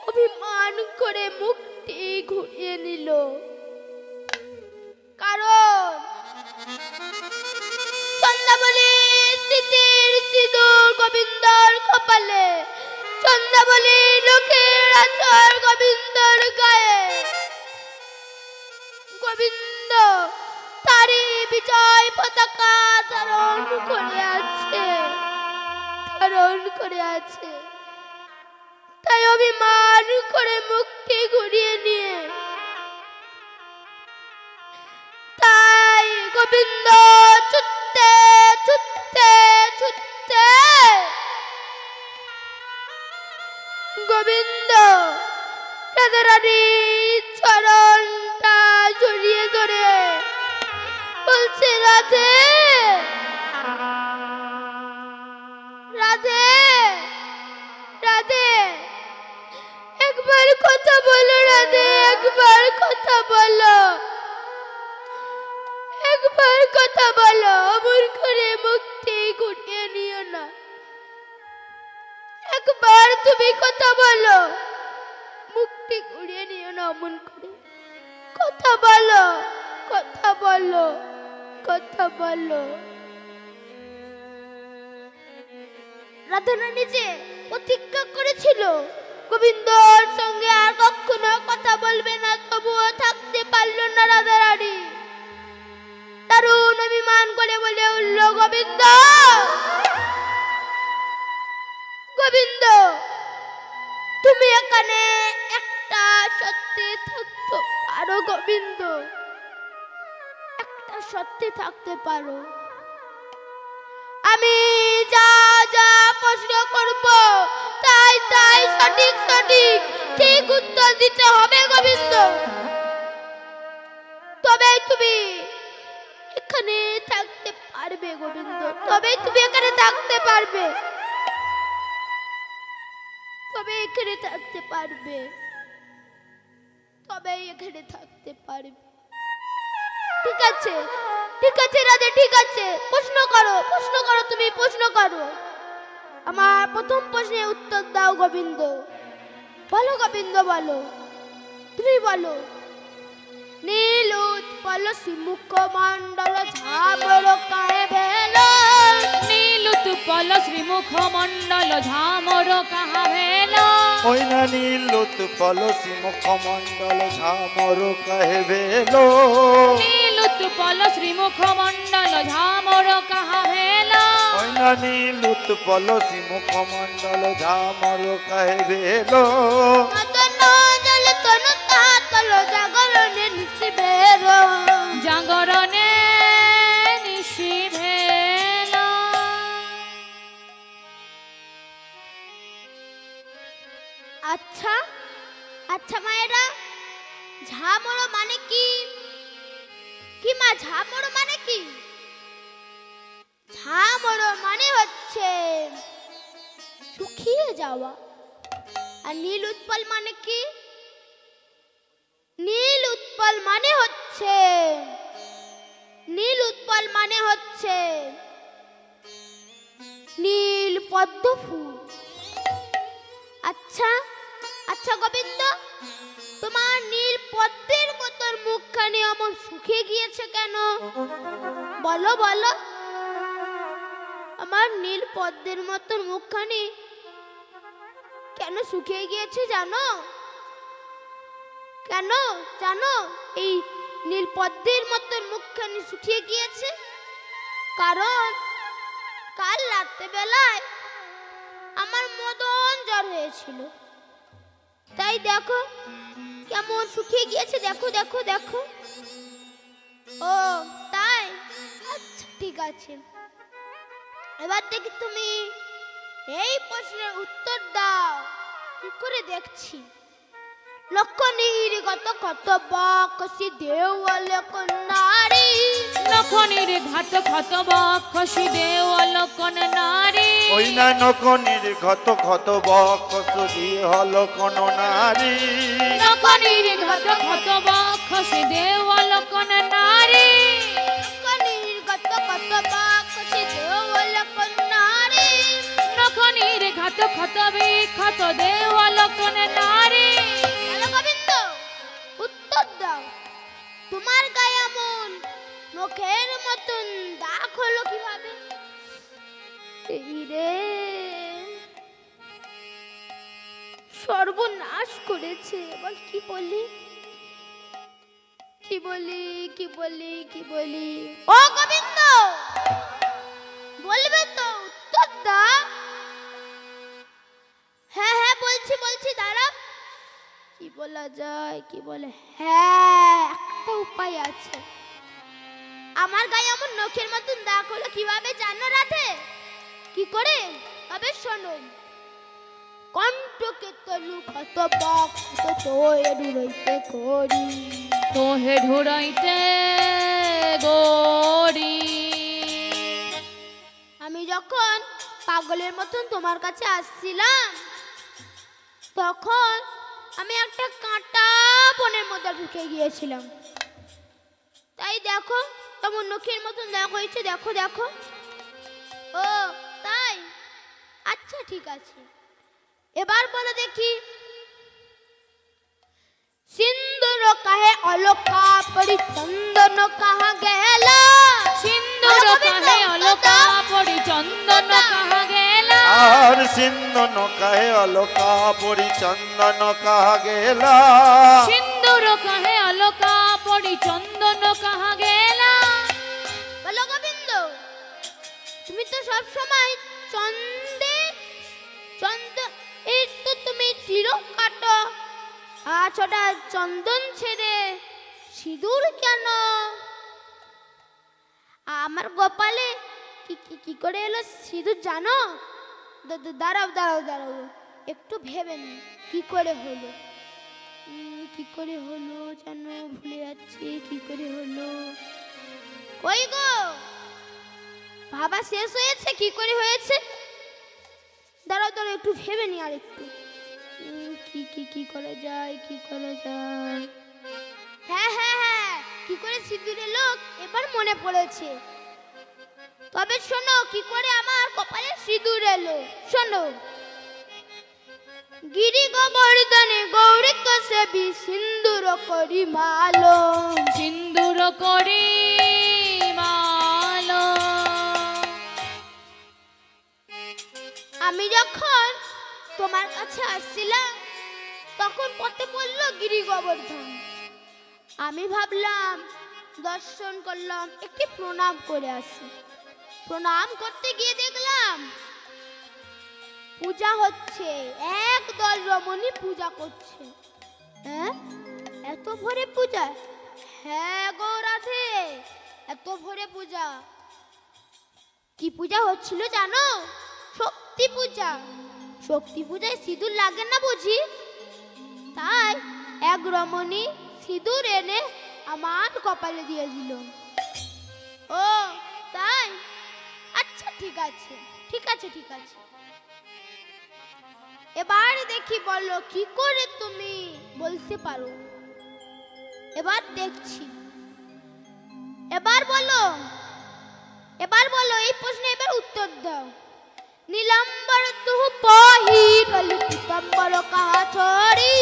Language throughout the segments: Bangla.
অভিমান করে মুখটি ঘুরিয়ে নিল। কারণ চন্দ্রাবলী স্মৃতির সিঁদুর গোবিন্দর কপালে, চন্দ্রাবলী লোকের আচর গোবিন্দর গায়ে। গোবিন্দ তারই বিজয় পতাকা ধারণ করে আছে, ধারণ করে আছে। তাই অভিমান করে মুখটি ঘুরিয়ে নিয়ে তাই গোবিন্দ ছুটতে ছুটতে ছুটতে গোবিন্দ রাধারানীর চরণটা জড়িয়ে ধরে বলছে, রাধে রাধে রাধে, একবার কথা বলো রাধে, একবার কথা বলো, একবার কথা বলো, অমর করে মুক্তি ঘুরিয়ে নিও না। একবার তুমি কথা বলো, মুক্তি ঘুরিয়ে নিও না অমন করে। কথা বলো, কথা বলো, কথা বলো। রাধারানী যে প্রতিজ্ঞা করেছিল গোবিন্দর সঙ্গে আর কখনো কথা বলবে না, তবুও থাকতে পারলো না রাধারানী। দারুণ অভিমান করে বলে উঠল, গোবিন্দ গোবিন্দ, তুমি এখানে একটা সত্যি থাকতে পারো গোবিন্দ, একটা সত্যি থাকতে পারো। আমি যা যা প্রশ্ন করব তাই তাই সঠিক সঠিক ঠিক উত্তর দিতে হবে গোবিন্দ, তবেই তুমি এখানে থাকতে পারবে গোবিন্দ, তবেই তুমি এখানে থাকতে পারবে, তবে এখানে থাকতে পারবে, তবে এখানে থাকতে পারবে। ঠিক আছে, ঠিক আছে রাধে, ঠিক আছে, প্রশ্ন করো, প্রশ্ন করো, তুমি প্রশ্ন করো। আমার প্রথম প্রশ্নের উত্তর দাও গোবিন্দ। বলো গোবিন্দ, বলো, তুমি বলো। নীল উৎপল শ্রীমুখ মণ্ডল ঝামর কাহে ভেলো, নীল উৎপল শ্রীমুখ মণ্ডল ঝামর কাহা ভেলো, ওই না নীল উৎপল শ্রীমুখ মণ্ডল ঝামর কাহে ভেলো, নীল উৎপল শ্রীমুখ মণ্ডল ঝামর কাহা ভেলো, ওই না নীল উৎপল শ্রীমুখ মণ্ডল ঝামর কাহে ভেলো, মদন জল তন তাতল জাগরণে নিশি বেরো, জাগরণে নিশি ভেলো। আচ্ছা আচ্ছা মায়েরা, ঝামর মানে কি? কি মা, ঝামর মানে কি? ঝামর মানে হচ্ছে শুকিয়ে যাওয়া। আর নীল উৎপল মানে কি? নীল উৎপল মানে হচ্ছে, নীল উৎপল মানে হচ্ছে নীল পদ্ম ফুল। আচ্ছা আচ্ছা গোবিন্দ, তোমার নীল পদ্মের মতন মুখখানি এমন শুকিয়ে গিয়েছে কেন? বলো বলো। আমার নীল পদ্মের মতন মুখখানি কেন শুকিয়ে গিয়েছে জানো? কেন জানো এই নীল পদ্মের মতন মুখখানি শুকিয়ে গিয়েছে? কারণ কাল রাতে বেলায় আমার মদন জ্বর হয়েছিল, তাই দেখো কেমন শুকিয়ে গিয়েছে, দেখো দেখো দেখো। ও তাই, আচ্ছা ঠিক আছে। এবার দেখি তুমি এই প্রশ্নের উত্তর দাও, কি করে দেখছি। লক্ষণীর গত কত বকশি দেওয়াল কন্যারি, লক্ষণীর ঘাত ক্ষত বক্ষসি দেওয়াল কোন নারী, ওই না নকনির ঘত ক্ষত বকশি হল কোন নারী, লক্ষণীর ঘাত ক্ষত বক্ষসি দেওয়াল কোন নারী, লক্ষণীর গত কত বকশি দেওয়াল কন্যারি, লক্ষণীর ঘাত ক্ষত বিক্ষত দেওয়াল কোন নারী, তোমার গায়ে এমন নখের মতন দাগ হলো কিভাবে? এই রে, সর্বনাশ করেছে। এবার কি বলি, কি বলি, কি বলি, কি বলি? ও গোবিন্দ, বলবে তো, উত্তর দাও। হ্যাঁ হ্যাঁ বলছি বলছি, দাঁড়া। কি বলা যায়, কি বলে? হ্যাঁ, একটা উপায় আছে। আমার গায়ে এমন নখের মতন দাগ হলো কিভাবে জানো রাধে? কি করে? তবে শোনো। কণ্ঠকে তলু কত বক তোয়ে ঢুরাইতে করি, তোহে ঢুরাইতে গরি। আমি যখন পাগলের মতন তোমার কাছে আসছিলাম, তখন আমি একটা কাঁটা বনের মধ্যে ঢুকে গিয়েছিলাম। তাই দেখো, তেমন নখের মতন দাগ হয়েছে, দেখো দেখো। ও তাই? আচ্ছা ঠিক আছে, এবার বলো দেখি। সিন্দুর কাহে অলকা পরি চন্দন কাহা গেলা? সিন্দুর কাহে অলকা পরি চন্দন কাহা গেলা? আর সিন্দন কাহে অলকা পরি চন্দন কাহা গেলা? সিন্দুর কাহে অলকা পরি চন্দন কাহা গেলা? বলো গোবিন্দ, তুমি তো সব সময় চন্দে চন্দন, এই তো তুমি তিলক কাটো, আজ হঠাৎ চন্দন ছেড়ে সিঁদুর কেন? আমার গোপালে কি কি কি করে এলো সিঁদুর জানো? দাঁড়াও দাঁড়াও দাঁড়াও, একটু ভেবে নি কি করে হলো। কি করে হলো যেন ভুলে যাচ্ছি, কি করে হলো। কই গো, ভাবা শেষ হয়েছে? কি করে হয়েছে? দাঁড়াও দাঁড়াও, একটু ভেবে নি আর একটু। কি কি কি করা যায়, কি করা যায়? হ্যাঁ হ্যাঁ হ্যাঁ, কি করে সিঁদুর এলো এবার মনে পড়েছে। তবে শোনো, কি করে আমার কপালে সিঁদুর এলো শোনো। গিরি গোবর্ধনে গৌরী কসবি সিন্দুর করি মালো, সিন্দুর করি মালো। আমি যখন তোমার কাছে আসছিলাম, তখন পথে পড়লো গিরি গোবর্ধন। আমি ভাবলাম দর্শন করলাম, একটি প্রণাম করে আসি। প্রণাম করতে গিয়ে দেখলাম পূজা হচ্ছে, একদল রমণী পূজা করছে। হ্যাঁ, এত ভোরে পূজা? হ্যাঁ গো রাধে, এত ভোরে পূজা। কি পূজা হচ্ছিল জানো? শক্তি পূজা। শক্তি পূজায় সিঁদুর লাগে না বুঝি? তাই এক রমণী সিঁদুর এনে আমার কপালে দিয়ে দিল। ও তাই? আচ্ছা ঠিক আছে, ঠিক আছে, ঠিক আছে। এবার দেখি বলো, কি করে তুমি বলতে পারো? এবার দেখছি। এবার বলো, এবার বলো, এই প্রশ্নে এবার উত্তর দাও। নীলাম্বর তুহু পহিরলি পীতাম্বর কাহা ছড়ি?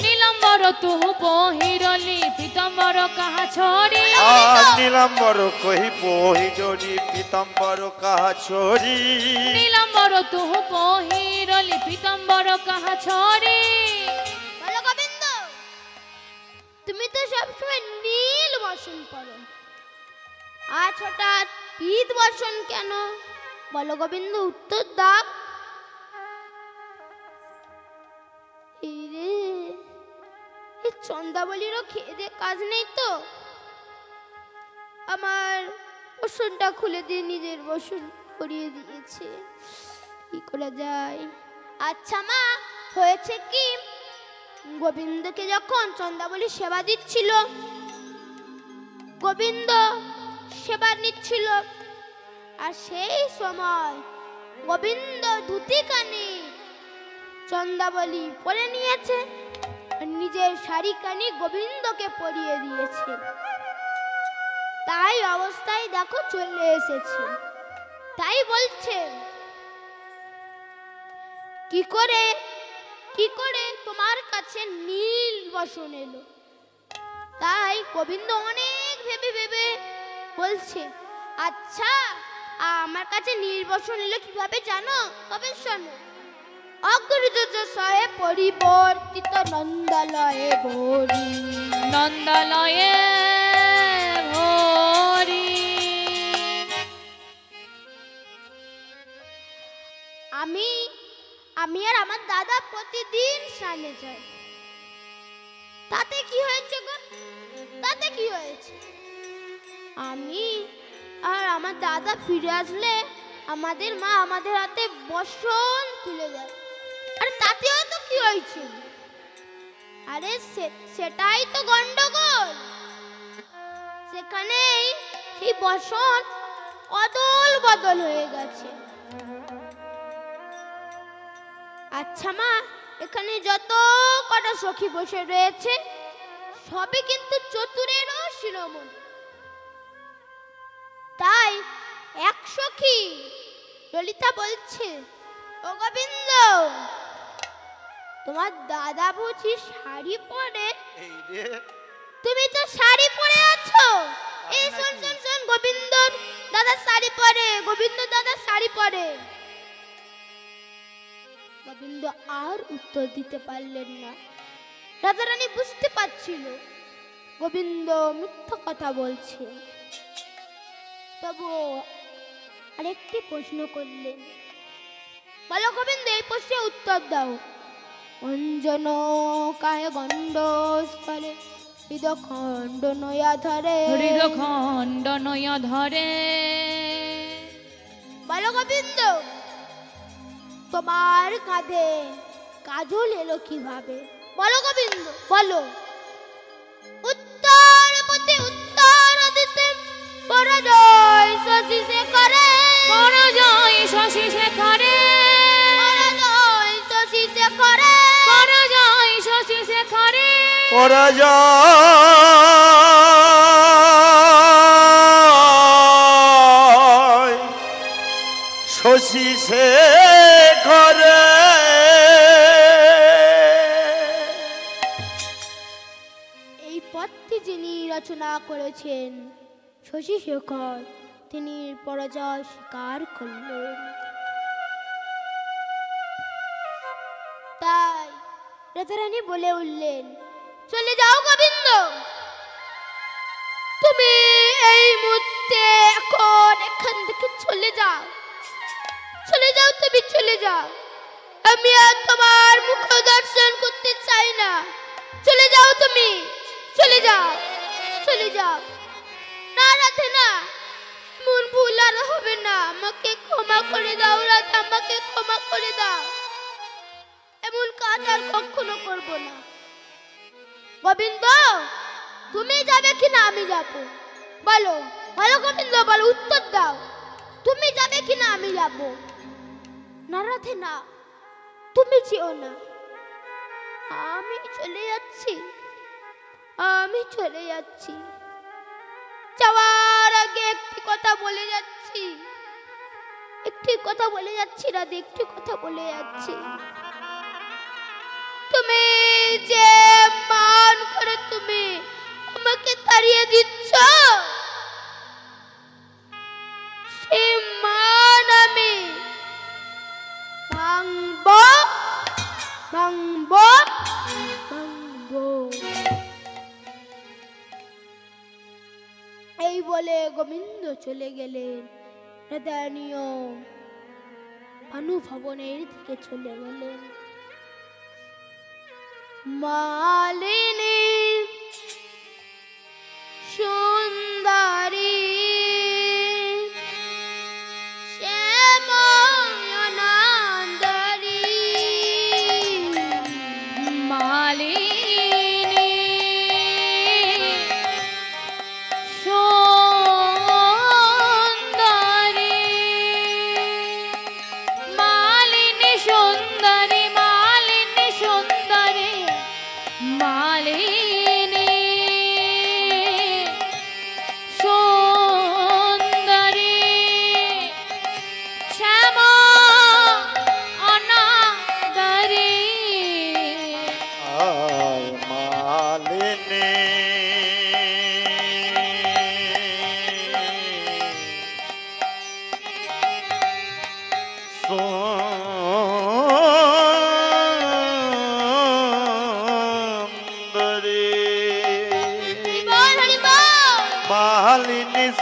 নীলাম্বর তুহু পহিরলি পীতাম্বর কাহা ছড়ি? আর নীলাম্বর কহি পহিরলি পীতাম্বর কাহা ছড়ি? নীলাম্বর তুহু পহিরলি পীতাম্বর কাহা ছড়ি? বলো গোবিন্দ, তুমি তো সবসময় নীল বসন পরো, আজ হঠাৎ পীত বসন কেন? বলো গোবিন্দ, উত্তর দাও। এই রে, এই চন্দাবলীরও খেয়ে দে কাজ নেই তো। আমার বসনটা খুলে দিয়ে নিজের বসন করিয়ে দিয়েছে, কি করা যায়? আচ্ছা মা, হয়েছে কি, গোবিন্দকে যখন চন্দাবলী সেবা দিচ্ছিল, গোবিন্দ সেবা নিচ্ছিল, আর সেই সময় গোবিন্দ ধুতি কানি চন্দাবলী পরে নিয়েছে, আর নিজের শাড়ি কানি গোবিন্দকে পরিয়ে দিয়েছে। তাই অবস্থায় দেখো চলে এসেছে। তাই বলছে, কি করে, কি করে তোমার কাছে নীল বসন এলো? তাই গোবিন্দ অনেক ভেবে ভেবে বলছে, আচ্ছা আমার কাছে নির্বাসন এলো কিভাবে জানো? তবে শোনো। অগ্রজ সহে পরিবর্তিত নন্দালয়ে ভরি, নন্দালয়ে ভরি। আমি আর আমার দাদা প্রতিদিন স্নানে যাই। তাতে কি হয়েছে গো? তাতে কি হয়েছে? আমি আর আমার দাদা ফিরে আসলে আমাদের মা আমাদের হাতে বসন তুলে দেয়। আরে তাতেও তো কি হয়েছে? আরে সেটাই তো গন্ডগোল। সেখানেই সেই বসন অদল বদল হয়ে গেছে। আচ্ছা মা, এখানে যত কটা সখী বসে রয়েছে সবই কিন্তু চতুরেরও শিরোমণি। তাই এক সখী ললিতা বলছে, ও গোবিন্দ, তোমার দাদা বুঝি শাড়ি পরে? এই রে, তুমি তো শাড়ি পরে আছো। এই শোন শোন শোন, গোবিন্দ দাদা শাড়ি পরে, গোবিন্দ দাদা শাড়ি পরে। গোবিন্দ আর উত্তর দিতে পারলেন না। রাধারানী বুঝতে পারছিল গোবিন্দ মিথ্যা কথা বলছে। তবু আরেকটি প্রশ্ন করলেন, বলো গোবিন্দ, এই প্রশ্নের উত্তর দাও। অঞ্জন কায় গণ্ড স্থলে হৃদখণ্ড নয়া ধরে, হৃদখণ্ড নয়া ধরে। বলো গোবিন্দ, তোমার কাঁধে কাজল এলো কিভাবে? বলো গোবিন্দ, বলো। উত্তর পথে উত্তর দিতে পরাজয় শশী শেখরে, পরাজয় শশী শেখরে, পরাজয় শশী শেখরে, পরাজয় শশী শেখরে। পরাজয় শশী শেখরে। এই পথটি যিনি রচনা করেছেন শশী শেখর, তিনি পরাজয় স্বীকার করলেন। তাই রাধারানী বলে উঠলেন, চলে যাও গোবিন্দ, তুমি এই মুহূর্তে এখন এখান থেকে চলে যাও, চলে যাও, তুমি চলে যাও। আমি আর তোমার মুখ দর্শন করতে চাই না। চলে যাও, তুমি চলে যাও, চলে যাও। না রাধে না, মন ভুল আর হবে না। আমাকে ক্ষমা করে দাও রাধা, আমাকে ক্ষমা করে দাও। এমন কাজ আর কখনো করব না। গোবিন্দ, তুমি যাবে কিনা আমি যাব? বলো বলো গোবিন্দ, বলো, উত্তর দাও। তুমি যাবে কিনা আমি যাব? না রাধে না, তুমি যেও না। আমি চলে যাচ্ছি, আমি চলে যাচ্ছি। যাওয়ার আগে একটি কথা বলে যাচ্ছি, একটি কথা বলে যাচ্ছি রাধে, একটি কথা বলে যাচ্ছি। তুমি যে মান করে তুমি আমাকে তাড়িয়ে দিচ্ছ, সে মান আমি ভাঙব, ভাঙব, ভাঙব। এই বলে গোবিন্দ চলে গেলেন। রাধারানীও ভানু ভবনের দিকে চলে গেলেন। মালিনী সুন্দরী শ্যাময়নান্দরী, মালিনী সুন্দরী, মালিনী সুন্দরী, মালিনী সুন্দরী, মালিনী সুন্দরী, শ্যাম অনাদরী।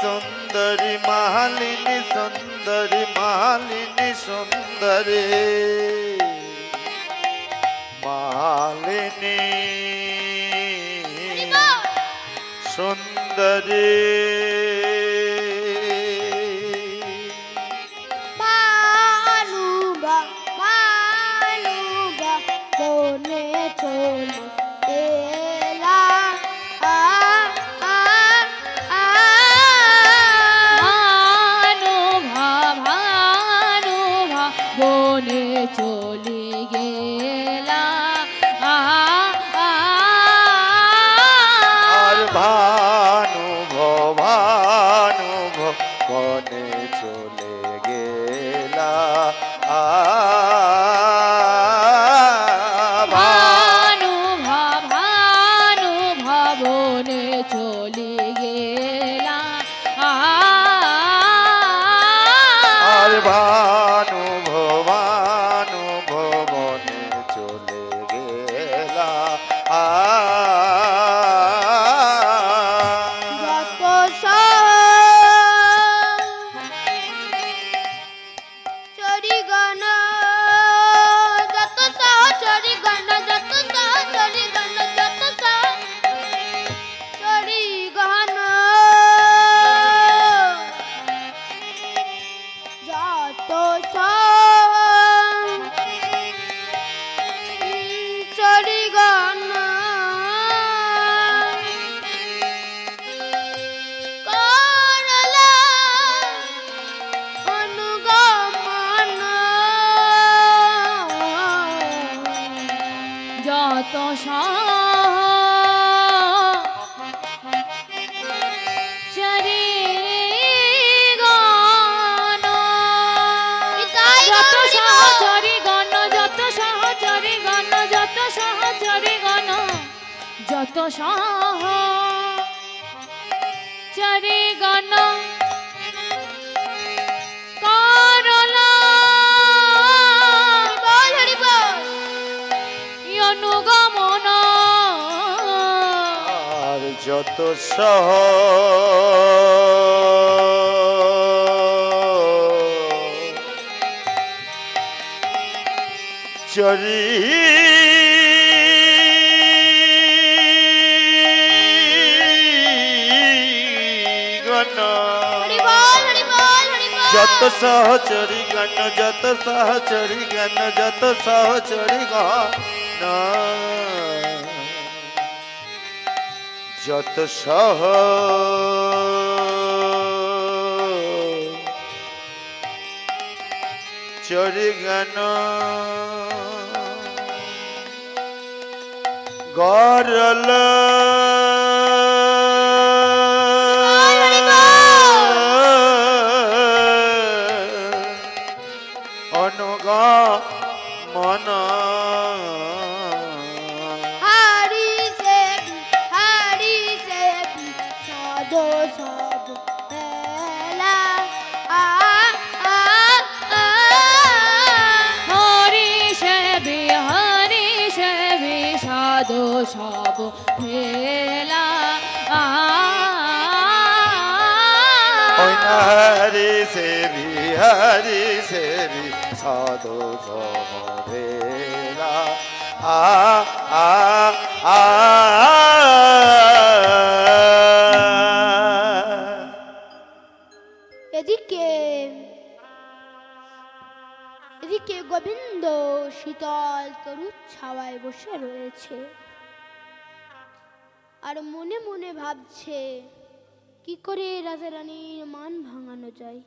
সুন্দরী মালিনী সুন্দরী মালিনী সুন্দরী মালিনী সুন্দরী মানুবা মানুবা বনে চলে এলা ভানুভা ভানুভা বনে চলে গেলা আর ভানুভ ভানুভ বনে চলে গেলা ভানুভা ভানুভা বনে চলে গেলা আর ভানুভ ভানুভ বনে চলে গেলা যত চরি গান যত চরি গান যত চরি গান যত চরি গান যত চরি গান করলা অনুগমন যত চরি গান যত সহচরি গান যত সহচরি গান যত সহচরি গান যত সহচরি গান করলা বল হরি বল অনুগমন আর যত সহ চরি গণ হরি বল হরি বল হরি বল যত সহচরি গণ যত সহচরি গণ যত সহচরি গণ যত সহ চরি গণ গরল অনুগমন হারি সে সাধো সব হেলা হরি সেবি সাধু সব ফেলা হরি সেবি সাধু সমভেলা এদিকে এদিকে গোবিন্দ শীতল তরুর ছাওয়ায় বসে রয়েছে আর মনে মনে ভাবছে কি করে রাজা রানীর মান ভাঙানো যায়,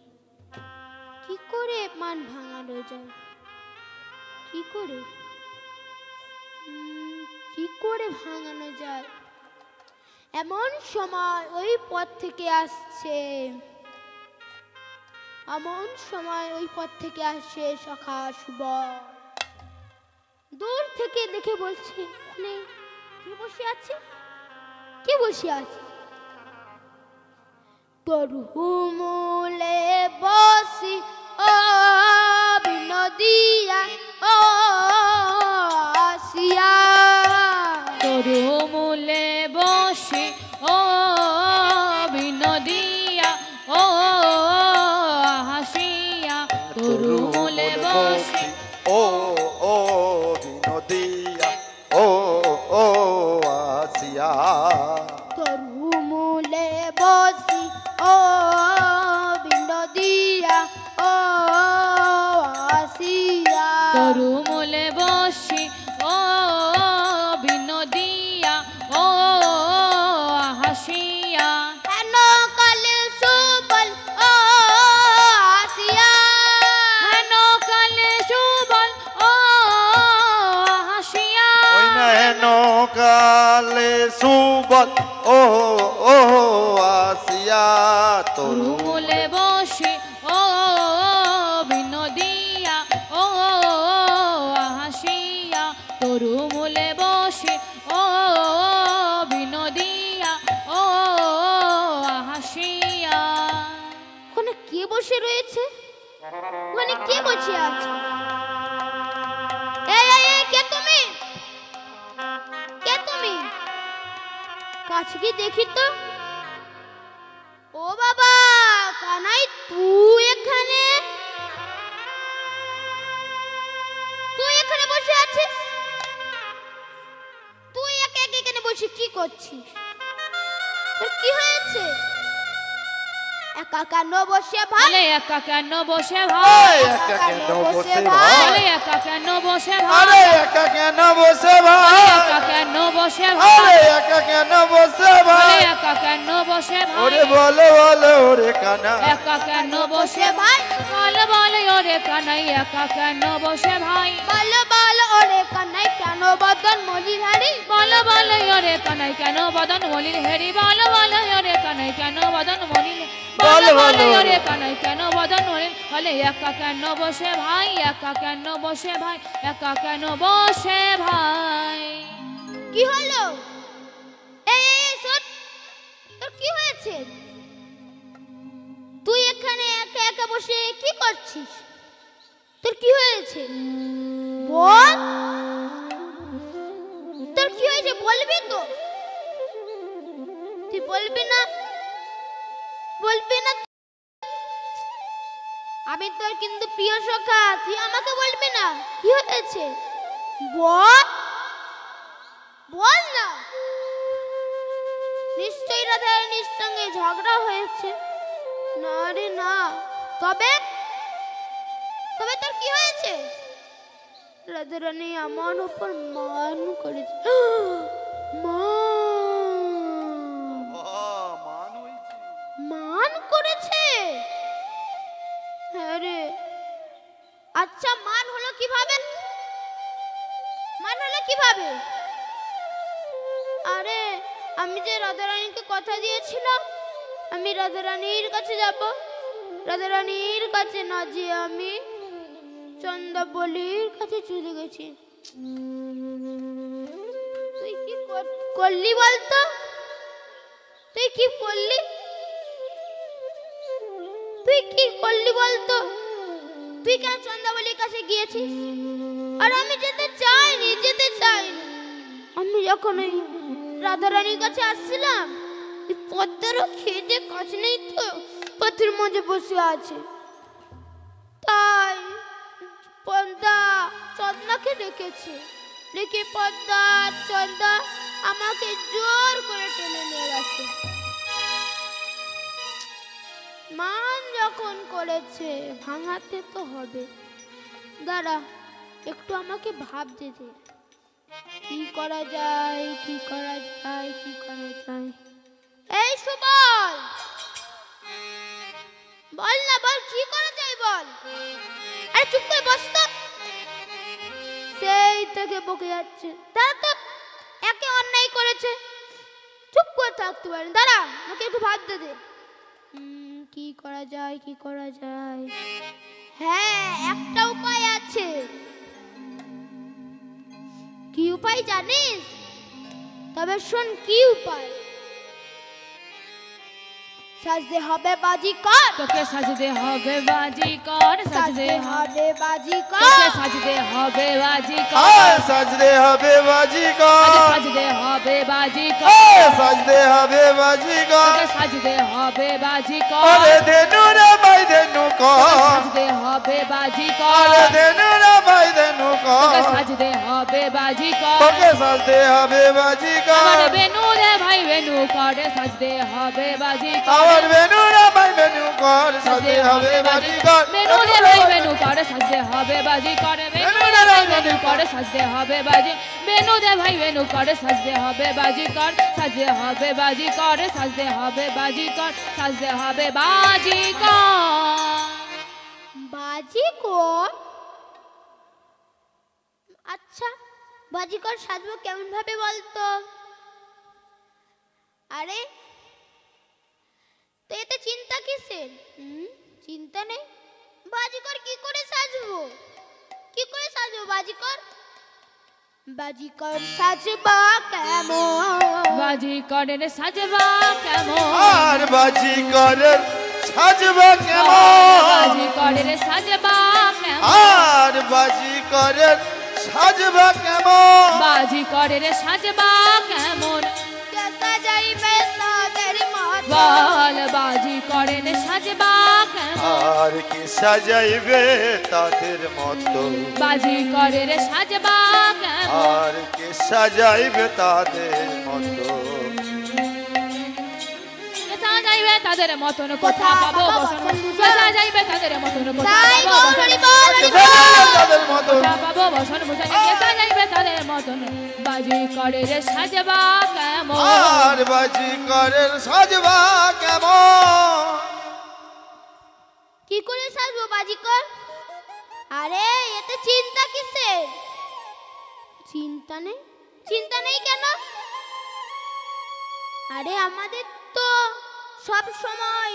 কি করে মান ভাঙানো যায়, কি করে ভাঙানো যায়। এমন সময় ওই পথ থেকে আসছে সখা সুবল। দূর থেকে দেখে বলছে ওখানে কে বসে আছে, কে বসে আছে? তরুমূলে বসি ও বিনোদিয়া ও আসিয়া, তরুমূলে বসে ও বিনোদিয়া ও আসিয়া তরু মূলে বসি ও বিনোদিয়া ও আসিয়া তরু মূলে বসি ও বিনোদিয়া ও হাসিয়া হেন কালে সুবল ও আসিয়া হেন কালে সুবল ও হাসিয়া ওই না হেন কালে সুবল ও ও আসিয়া তরু তরু মূলে বসি ও বিনোদিয়া ও হাসিয়া তরু মূলে বসি ও বিনোদিয়া ও হাসিয়া ওখানে কে বসে রয়েছে? ওখানে কে বসে আছে? এই, কে তুমি? কে তুমি? কাছে গিয়ে দেখি তো। ও বাবা, কানাই তুই এখানে? তুই এখানে বসে আছিস? তুই একা একা এখানে বসে কি করছিস? তোর কি হয়েছে? একা কেন বসে ভাই? বলে একা কেন বসে ভাই একা কেন বসে বলে ভাই একা কেন বসে আরে ভাই একা কেন বসে ভাই একা কেন বসে আরে ভাই একা কেন বসে বলে ভাই একা কেন বসে ভাই ওরে বলো বলো ওরে কানা একা কেন বসে ভাই বলে বলে ওরে কানাই একা কেন বসে ভাই বলো বলো ওরে কানাই কেন বদন মলির হাড়ি? বলো বলো ওরে কানাই কেন বদন মলির হেরি বলো বলো ওরে কানাই কেন বদন মলির বলো বলো ওরে কানাই কেন বদন মলির বলে একা কেন বসে ভাই একা কেন বসে ভাই একা কেন বসে ভাই কি হলো? এই শোন, তোর কি হয়েছে? তুই এখানে একা একা বসে কি করছিস? তোর কি হয়েছে বল? তোর কি হয়েছে বলবি তো? তুই বলবি না? বলবি না? আমি তোর কিন্তু প্রিয় সখা, তুই আমাকে বলবি না কি হয়েছে? বল বল না। নিশ্চয়ই রাধারানীর সঙ্গে ঝগড়া হয়েছে। না রে না। তবে তবে তোর কি হয়েছে? রাধারানী আমার উপর মান করেছে। মান করেছে? হ্যাঁ রে। আচ্ছা, মান হলো কিভাবে? মান হলো কিভাবে? আরে আমি যে রাধারানীকে কথা দিয়েছিলাম আমি রাধারানীর কাছে যাব, রাধারানীর কাছে না যেয়ে আমি চন্দ্রাবলীর কাছে চলে গেছি। তুই কি করলি বলতো? তুই কি করলি? তুই কি করলি বলতো? তুই কেন চন্দ্রাবলীর কাছে গিয়েছিস? আর আমি যেতে চাইনি, যেতে চাইনি। আমি যখন ওই রাধারানীর কাছে আসছিলাম, পদ্মারও খেতে কাজ নেই তো, পথের মাঝে বসে আছে। তাই পদ্মা চন্দ্রাকে রেখেছে, রেখে পদ্মা চন্দ্রা আমাকে জোর করে টেনে নিয়ে গেছে। মান যখন করেছে ভাঙাতে তো হবে। দাঁড়া, একটু আমাকে ভাবতে দে, কি করা যায়, কি করা যায়, কি করা যায়। এই সুবল, বল না, বল কি করা যায় বল। আরে চুপ করে বস তো। সেই থেকে বকে যাচ্ছে। দাঁড়া তো, একে অন্যায় করেছে, চুপ করে থাকতে পারে। দাঁড়া, আমাকে একটু ভাবতে দে। কি করা যায়, কি করা যায়। হ্যাঁ, একটা উপায় আছে। কি উপায় জানিস? তবে শোন কি উপায়। সাজতে হবে বাজিকর, তোকে সাজতে হবে বাজিকর, সাজতে হবে বাজিকর, তোকে সাজতে হবে বাজিকর, সাজতে হবে বাজিকর, সাজতে হবে বাজিকর, সাজতে হবে বাজিকর, তোকে সাজতে হবে বাজিকর, আরে ধেনু রে ভাই ধেনু কর, সাজতে হবে বাজিকর, আরে ধেনু রে ভাই ধেনু তোকে কর, সাজতে হবে বাজিকর, তোকে সাজতে হবে বাজিকর, আমার বেনু রে ভাই বেনু করে সাজতে হবে বাজিকর, আমার বেনু রে ভাই বেনু কর, সাজতে হবে বাজিকর, বেনু রে ভাই বেনু করে সাজতে হবে বাজিকর, বেনু রে ভাই বেনু করে সাজতে হবে বাজি, বেনু রে ভাই বেনু করে সাজতে হবে বাজিকর, সাজতে হবে বাজিকর, সাজতে হবে বাজিকর, সাজতে হবে বাজিকর। বাজিকর? আচ্ছা, বাজিকর সাজবো কেমন ভাবে বলতো? আরে তো এতে চিন্তা কিসের? চিন্তা নেই। বাজিকর কি করে সাজবো? কি করে সাজবো বাজিকর? বাজিকর সাজবা কেমন? বাজিকরের সাজবা কেমন? আর বাজিকরের সাজবা কেমন? বাজিকরের সাজবা কেমন? আর বাজিকরের সাজবা কেমন? বাজিকরের সাজবা কেমন? কে সাজাইবে তাদের মত? বল বাজিকরের সাজবা কেমন? আর কি সাজাইবে তাদের মতো? বাজিকরের সাজবা কেমন? আর কি সাজাইবে তাদের মতো? সাজাইবে তাদের মতন কোথা পাবো বসন? সাজাইবে তাদের মতন কোথা তাই পাবো গো, বসন? হরি বল, হরি বল। সাজাইবে তাদের মতো? কোথা পাবো বসন ভূষণ? সাজাইবে তাদের মতন বাজিকরের সাজবা কেমন? আর বাজিকরের সাজবা কেমন? কি করে সাজবো বাজিকর? আরে এতে চিন্তা কিসের? চিন্তা নেই? চিন্তা নেই কেন? আরে আমাদের তো সব সময়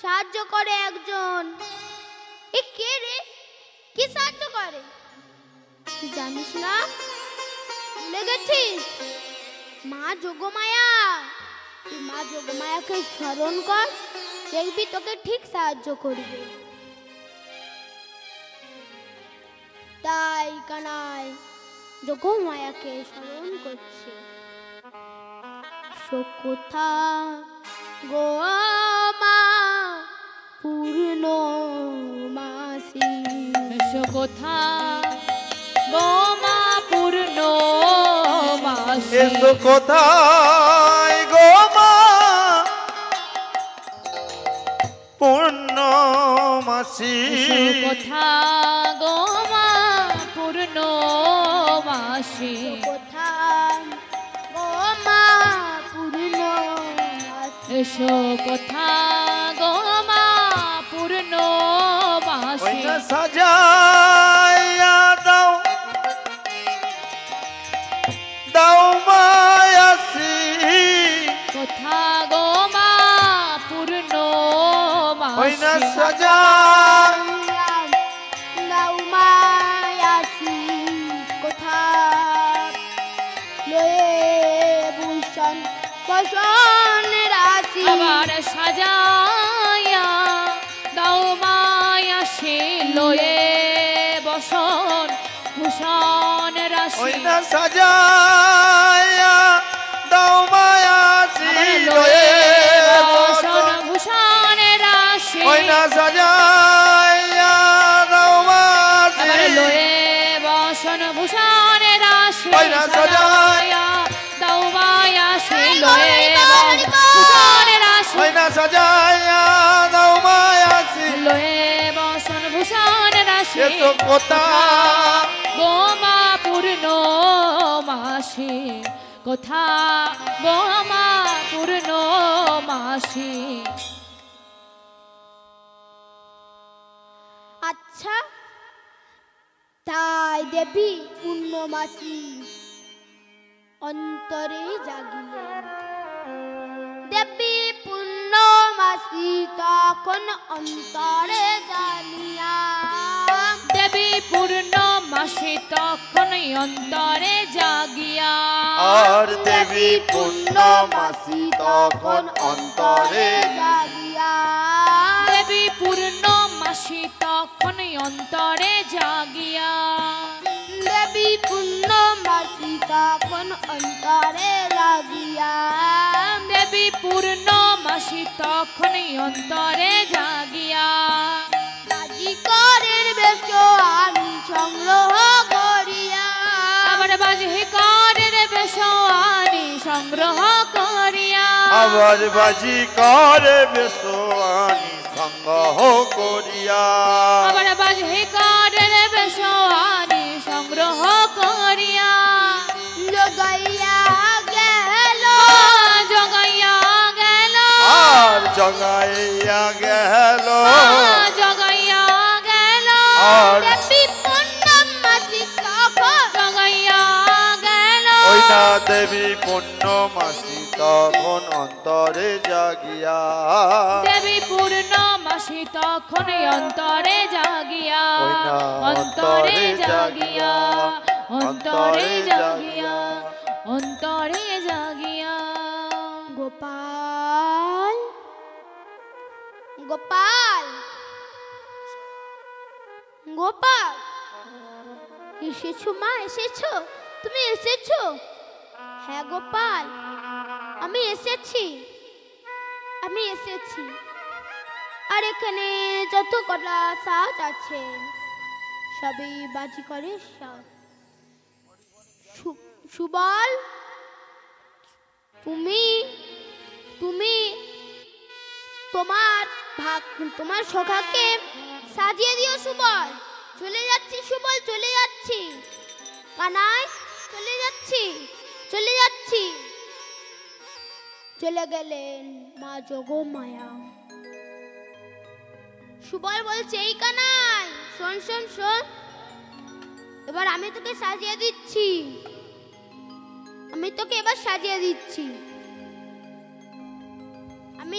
সাহায্য করে একজন। এ কে রে? কি সাহায্য করে? তুই জানিস না? ভুলে গেছিস? মা যোগমায়া। তুই মা যোগমায়াকে স্মরণ কর, দেখবি তোকে ঠিক সাহায্য করবে। তাই কানাই যোগমায়াকে স্মরণ করছে। কোথা গো মা পূর্ণ মাসি? কোথা গো মা পূর্ণ মাসি? এসো কোথায় গো মা পূর্ণমাসী? কোথা গো মা পূর্ণ মাসি? কোথা গো মা পূর্ণ মাসি? এসো কোথা গো মা পূর্ণ মাসি? সাজাইয়া দাও দাও মায়াসি? কোথা গো মা পূর্ণ ওই না মাসি? সাজাইয়া দাও মায়াসি। কোথা লয়ে ভূষণ বসন রাশি? আবার সাজাইয়া দাও মায়াসি, লয়ে বসন ভূষণ রাশি। ওই না সাজাইয়া দাও মায়াসি? লয়ে বসন ভূষণ রাশি। ওই না সাজাইয়া দাও মায়াসি? লয়ে বসন ভূষণ রাশি। ওই না সাজাইয়া দাও মায়াসি, লয়ে ভূষণ রাশি। ওই না সাজাইয়া দাও মায়াসি? লয়ে বসন ভূষণ রাশি। এসো কোথা গো মা পূর্ণ মাসি? কোথা গো মা পূর্ণ মাসি? আচ্ছা, তাই দেবী পূর্ণমাসী অন্তরে জাগিলেন। দেবী পূর্ণমাসী তখন অন্তরে জানিয়া, দেবী পূর্ণ মাসি তখন অন্তরে জাগিয়া, আর দেবী পূর্ণমাসী তখন অন্তরে জাগিয়া দেবী পূর্ণমাসী তখন অন্তরে জাগিয়া দেবী পূর্ণমাসী তখন অন্তরে জাগিয়া দেবী পূর্ণমাসী তখন অন্তরে জাগিয়া বাজিকরের বেশ আমি সংগ্রহ করিয়া আবার বাজিকরের বেশ আনি সংগ্রহ করিয়া আবার বাজি করে বেশোয়ানি সংগ্রহ করিয়া আবার বাজিকরের বেশ আনি সংগ্রহ করিয়া জগাইয়া গেল জগাইয়া গেল আর জগাইয়া গেল জগাইয়া গেল আর দেবী পূর্ণমাসী তখন জগাইয়া গেল ওই না দেবী পূর্ণমাসী তখন অন্তরে জাগিয়া দেবী পূর্ণমাসী তখন অন্তরে জাগিয়া ওই না অন্তরে জাগিয়া অন্তরে জাগিয়া অন্তরে জাগিয়া গোপাল গোপাল গোপাল এসেছো মা এসেছো তুমি এসেছো হ্যাঁ গোপাল আমি এসেছি আর এখানে যত কটা সাজ আছে সবই বাজি করে সাজ সুবল তুমি তুমি তোমার সখাকে সাজিয়ে দিও সুবল চলে যাচ্ছি সুবল চলে যাচ্ছি কানাই চলে যাচ্ছি চলে গেলেন মা যোগমায়া সুবল বলছে এই কানাই শোন শোন শোন এবার আমি তোকে সাজিয়ে দিচ্ছি আমি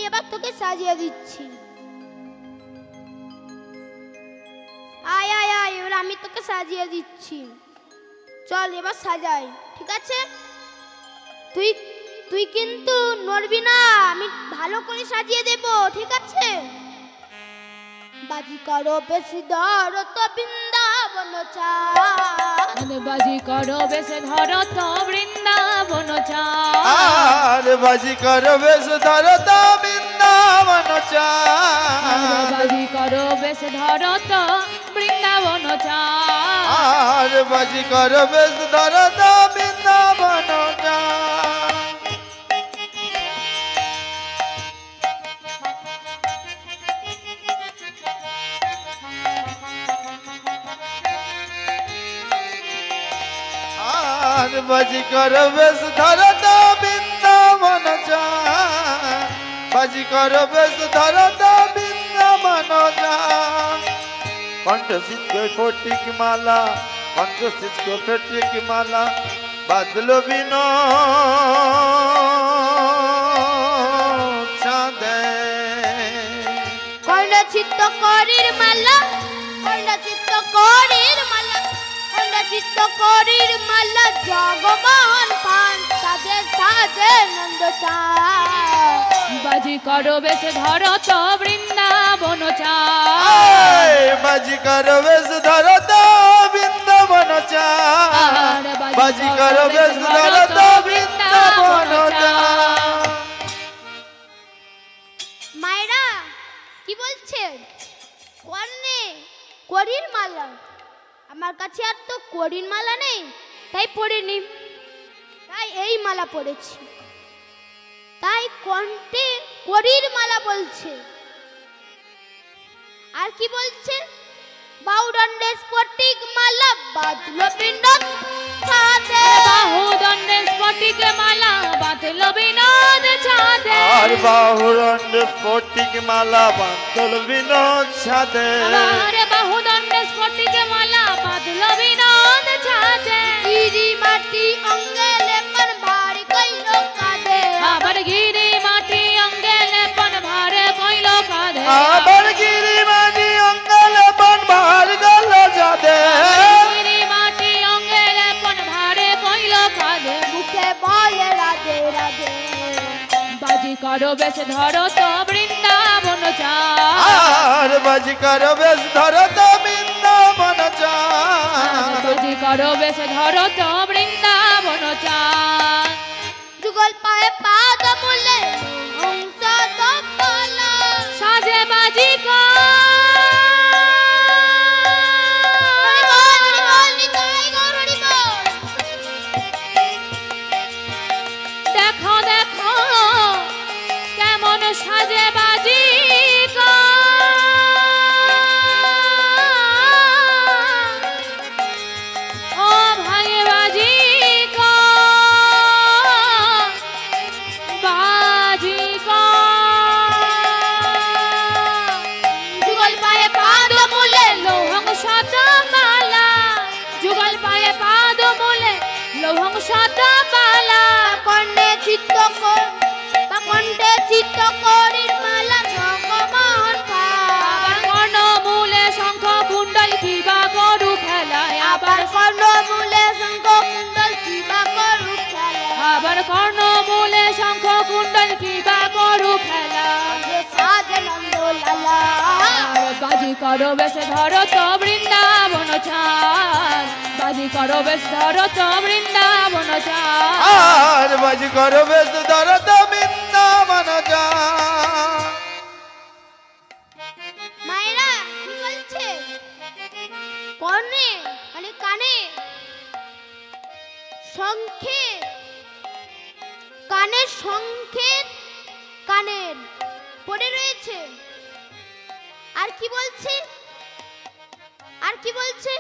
এবার তোকে সাজিয়ে দিচ্ছি আয় আয় আয় এবার আমি তোকে সাজিয়ে দিচ্ছি চল এবার সাজাই ঠিক আছে তুই কিন্তু নড়বি না আমি ভালো করে সাজিয়ে দেব ঠিক আছে বাজি করো বেশি ধর তো বৃন্দাবন চাঁদ বাজি করো বেশ ধর তো বৃন্দাবন চাঁদ আর বাজি করে বেশ ধর তো বৃন্দাবন চাঁদ বাজি করো বেশ ধর তো বৃন্দাবন চাঁদ আর বাজি করে বেশ ধর তো বৃন্দাবন চাঁদ আর বাজি করে বেশ ধর তো বৃন্দাবন চাঁদ বাজি করে বেশ ধর তো বৃন্দাবন চাঁদ কণ্ঠ সিদ্ধ ফটিক মালা কণ্ঠ সিদ্ধ ফটিক মালা বাদলো বিন চাঁদে কন্যা চিত্ত করির মালা কন্যা চিত্ত করির মালা কন্যা চিত্ত করির মালা জগমোহন পান সাজে সাজে নন্দ চাঁদ বাজি করো বেশ ধর তো বৃন্দাবন চাঁদ আয় বাজি করে বেশ ধর তো বৃন্দাবন চাঁদ বাজি করে বেশ ধর তো বৃন্দাবন চাঁদ মায়েরা কি বলছেন কর্ণে করির মালা আমার কাছে আর তো করির মালা নেই তাই পড়িনি তাই এই মালা পড়েছি তাই কণ্ঠে করির মালা বলছে আর কি বলছে বাহুদণ্ডে স্ফটিক মালা বাঁধলো বিনোদ ছাদে বাহুদণ্ডে স্ফটিক মালা বাঁধলো বিনোদ ছাদে আর বাহুদণ্ড স্ফটিক মালা বাঁধল বিনোদ ছাদে আর বাহুদণ্ডে স্ফটিক মালা বাঁধলো বিনোদ ছাদে গিরি মাটি অঙ্গে লেপন ভার কইল কাঁধে আবার গিরি মাটি অঙ্গে লেপন ভার কইল কাঁধে আবার গিরি মাটি অঙ্গল বন ভার গল ছাদে গিরি মাটি অঙ্গে লেপন ভার কইল কাঁধে মুখে করো বেশ ধরো তো বৃন্দাবন চাঁদ আর বাজি করো বেশ ধরো তো বৃন্দাবন চাঁদ বাজি করো বেশ ধরো তো বৃন্দাবন চাঁদ যুগল পায়ে পাদ মূলে হংস দপলা সাজে বাজি দেখো দেখো কেমন সাজে বাজি ও ভাই বাজি বাজি যুগল পায়ে পাদ মূলে লৌহং শতমালা যুগল পায়ে পাদ মূলে লৌহং শতমালা কণ্ঠে চিত্ত করির মালা জগমোহন আবার কর্ণ মূলে শঙ্খ কুণ্ডল কিবা গরু খেলায় আবার কর্ণ মূলে শঙ্খ কুণ্ডল কিবা করু খেলা আবার কর্ণ মূলে শঙ্খ কুণ্ডল কিবা গরু খেলা সাজে নন্দ লালা বাজি করো বেশ ধরো তো বৃন্দাবন চাঁদ বাজি করো বেশ ধরো তো বৃন্দাবন চাঁদ আর বাজি করো বেশ ধরো তো বৃন্দাবন চাঁদ মায়েরা কি বলছে কর্ণে মানে কানে সংকেত কানের সংকেত কানের পড়ে রয়েছে আর কি বলছে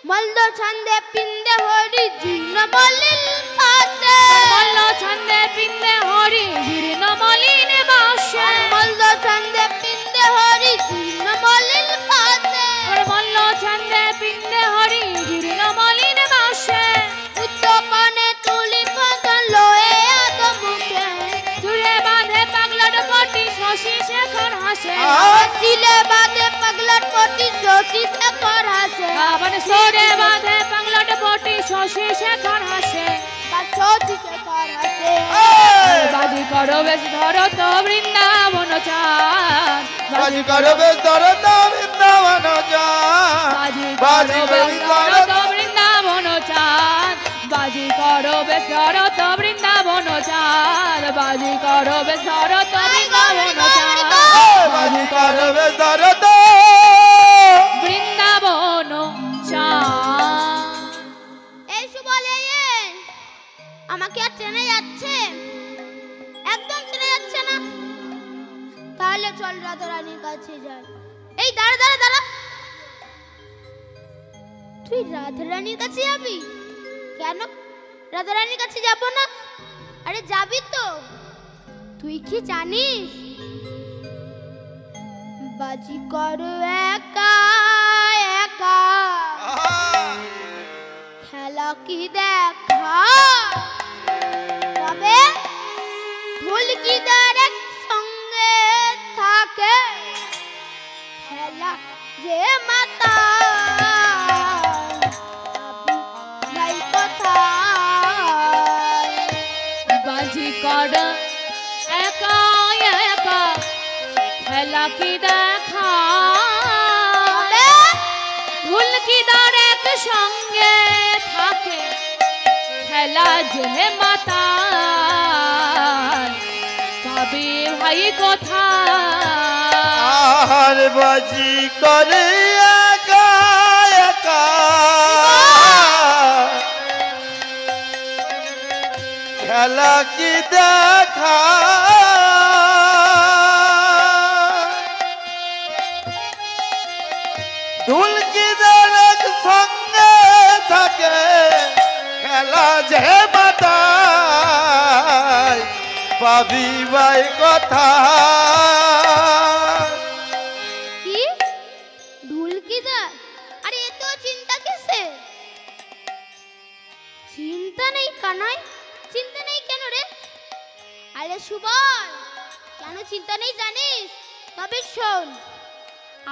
মল্ল ছন্দে পিন্দে হরি জীর্ণ মলিন পাশে মল্ল ছন্দে পিন্দে হরি জীর্ণ মলিন বাসে মল্ল ছন্দে পিন্দে হরি জীর্ণ মলিন পাশে মল্ল ছন্দে পিন্দে হরি জীর্ণ মলিন বাসে উত্তপনে তুলি পাতন লয়ে আত মুখে চুলে বাঁধে পাগলার পটি শশী শেখর হাসে সিলে বাদে পাগলার পটি শশী শেখর হাসে আবার শিরে বাঁধে পাগলার পটি শশী শেখর হাসে বা শশী শেখর হাসে বাজি করো বেশ ধরো তো বৃন্দাবন চাঁদ বাজি করো বেশ ধরো তো বৃন্দাবন চাঁদ বাজি করো বেশ ধরো তো বৃন্দাবন চাঁদ বাজি করো বেশ ধরো তো বৃন্দাবন চাঁদ বাজি করো বেশ ধরো তো বৃন্দাবন চাঁদ বাজি করো বেশ ধরো তো বৃন্দাবন চাঁদ এই বলে আমাকে আর ট্রেনে যাচ্ছে একদম ট্রেনে যাচ্ছে না তাহলে চল রাধা রানীর কাছে যাই এই দাঁড়া দাঁড়া দাঁড়া তুই রাধা রানীর কাছে যাবি কেন রাধা রানীর কাছে যাব না আরে যাবি তো তুই কি জানিস বাজি করো একা একা খেলা কি দেখা তবে ঢোলকিদার এক সঙ্গে থাকে খেলা যে মাতা নাই কথা বাজি কর একা একা খেলা কি দেখা ঢুলকিদার এক সঙ্গে থাকে খেলা যে মাতা কবি ভাই কথা আর বাজি করে একা একা খেলা কি দেখা ঢুলকিদার এক সঙ্গে থাকে খেলা যে মাতায় পাবি ভাই কথা কি ঢুলকিদার আরে এত চিন্তা কিসে চিন্তা নেই কানাই চিন্তা নেই কেন রে আরে সুবল কেন চিন্তা নেই জানিস তবে শোন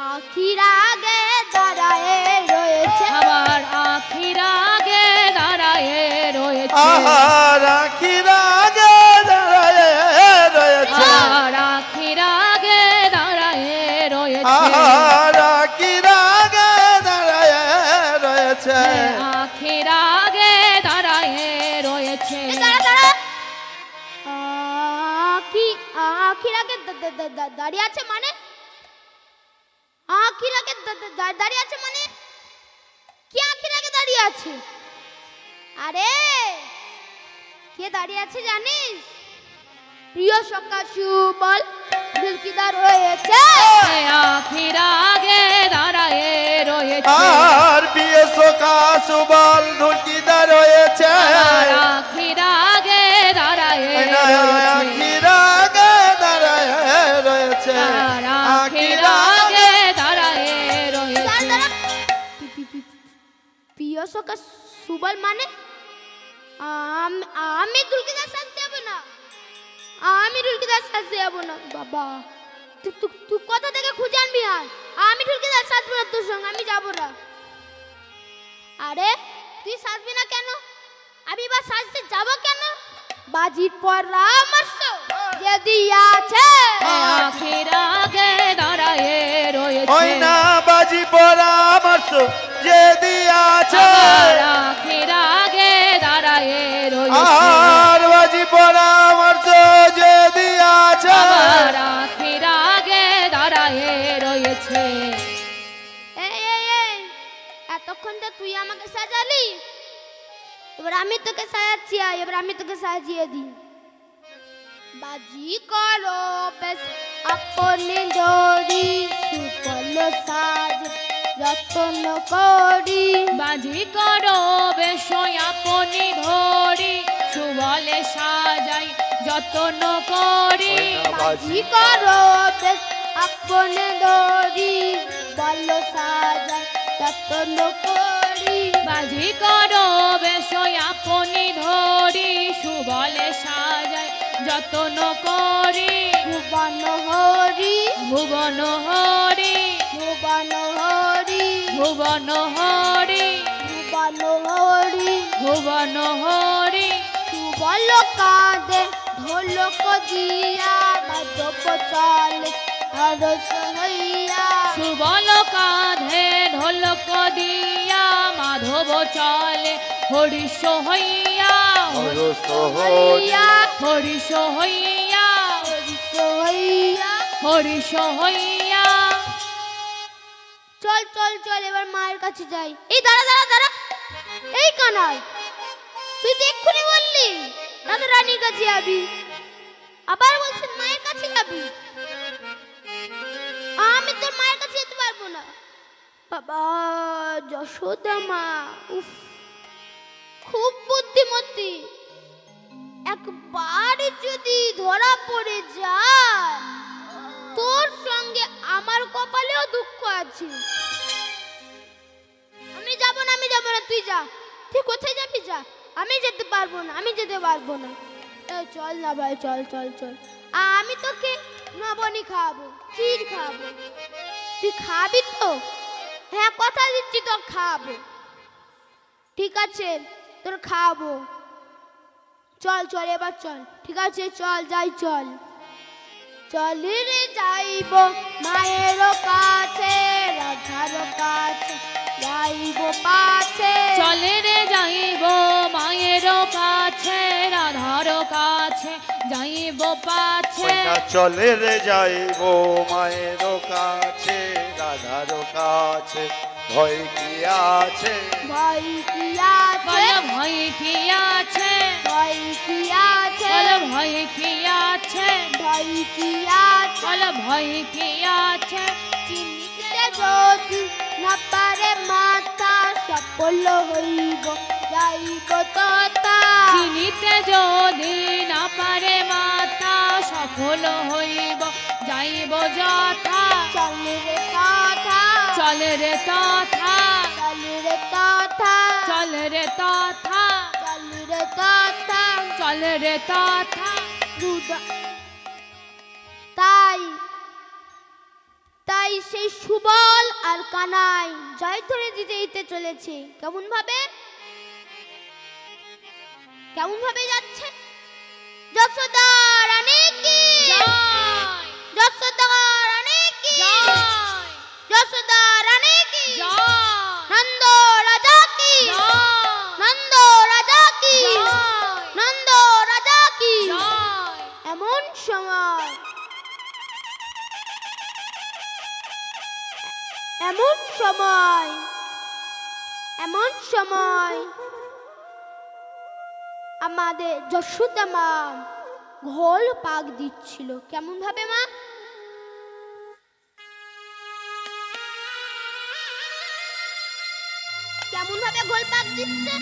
আখির আগে দাঁড়ায়ে রয়েছে আমার আখির আগে দাঁড়ায়ে রয়েছে আহার আখির আগে দাঁড়ায়ে রয়েছে রয়েছে। দাঁড়া দাঁড়া, আখির আগে দাঁড়িয়ে আছে মানে? আখির আগে দাঁড়িয়ে আছে মানে কি? আখির আগে দাঁড়িয়ে আছে? আরে কে দাঁড়িয়ে আছে জানিস? প্রিয় সখা সুবল দিলকিদার রয়েছে। আখির আগে দাঁড়ায়ে রয়েছে। আর প্রিয় সখা সুবল দিলকিদার রয়েছে। আখির আগে দাঁড়ায়ে আখির আগে দাঁড়ায় রয়েছে। আখির আগে দাঁড়ায়ে রয়েছে। প্রিয় সখা সুবল মানে আমি দুলকিদার সাজতে যাব না, আমি দুলকিদার সাজতে যাব না। বাবা তুই কোথা থেকে খুঁজে আনবি? আর আমি দুলকিদার সাজবো না তোর সঙ্গে, আমি যাব না। আরে তুই সাজবি না কেন? আমি বা সাজতে যাব কেন? বাজির পরামর্শ যদি আছে আখির আগে দাঁড়ায়ে রয়েছে। ওই না বাজি পরামর্শ যদি আছে। আখির আগে দাঁড়ায়ে রয়েছে। আর বাজি পরামর্শ যদি আছে। আখির আগে দাঁড়ায়ে রয়েছে। এতক্ষণ তো তুই আমাকে সাজালি, এবার আমি তোকে সাজাচ্ছি। এবার আমি তোকে সাজিয়ে দিই। বাজি করো বেশ আপনি ধরি, সুফল সাজ যত্ন করি। বাজি করো বেশ আপনি ধরি, সুবলে সাজাই যত্ন করি। বাজি করো বেশ আপনি ধরি, বল সাজাই যত্ন করি। বাজি করো বেশ আপনি ধরি, সুবলে সাজাই যত্ন করি। ভুবন হরি, ভুবন হরি, ভুবন হরি, ভুবন হরি, ভুবন হরি। ভুবন হরি। সুবল কাঁদে ঢোলক দিয়া, মাধব চলে হরস হইয়া। সুবল কাঁধে ঢোলক দিয়া, মাধব চলে হরিষ হইয়া। হরস হইয়া, হরিষ হইয়া, হরিষ হইয়া। হরিষ হইয়া। চল চল চল, এবার মায়ের কাছে যাই। এই দাঁড়া দাঁড়া দাঁড়া, এই কানাই, তুই তো এক্ষুনি বললি দাদা রানীর কাছে যাবি, আবার বলছিস মায়ের কাছে যাবি। আমি তোর মায়ের কাছে যেতে পারবো না। বাবা যশোদা মা, উফ, খুব বুদ্ধিমতী। একবার যদি ধরা পড়ে যায়, তোর সঙ্গে আমার কপালেও দুঃখ আছে। আমি যাব না, আমি যাব না, তুই যা। তুই কোথায় যাবি? যা, আমি যেতে পারবো না, আমি যেতে পারবো না। চল না ভাই, চল চল চল। আমি তোকে নবনী খাওয়াবো, ক্ষীর খাওয়াবো। তুই খাবি তো? হ্যাঁ কথা দিচ্ছি তোর খাওয়াবো। ঠিক আছে তোর খাওয়াবো। চল চল এবার চল। ঠিক আছে চল যাই, চল চল রে যাইব মায়ের কাছে, রাধার কাছে যাইব পাছে। চলে রে যাইব মায়ের কাছে, রাধার কাছে যাইব পাছে। চলে রে যাইব মায়ের কাছে, রাধার কাছে। ভয় কি আছে? ভয় কি আছে? বল ভয় কি আছে? ভয় কি আছে? বল ভয় কি আছে? ভয় কি আছে? বল ভয় কি আছে? চিনিতে যদি না পারে মাথা, সফল হইব যাইব তথা। চিনিতে যদি না পারে মাতা, সফল হইব যাইব যথা। চল রে তথা, চল রে তথা, চল রে তথা, চল রে তথা, চল রে তথা। চল রে তথা। তাই তাই সেই সুবল আর কানাই জয় ধরে দিতে চলেছে। কেমন ভাবে যাচ্ছে? যশোদা রানী কি জয়, যশোদা রানী কি জয়, যশোদা রানী কি জয়, নন্দ রাজা কি জয়, নন্দ রাজা কি জয়, এমন সময় আমাদের যশোদা মা ঘোল পাক দিচ্ছিল। কেমন ভাবে মা? কেমন ভাবে ঘোল পাক দিচ্ছে?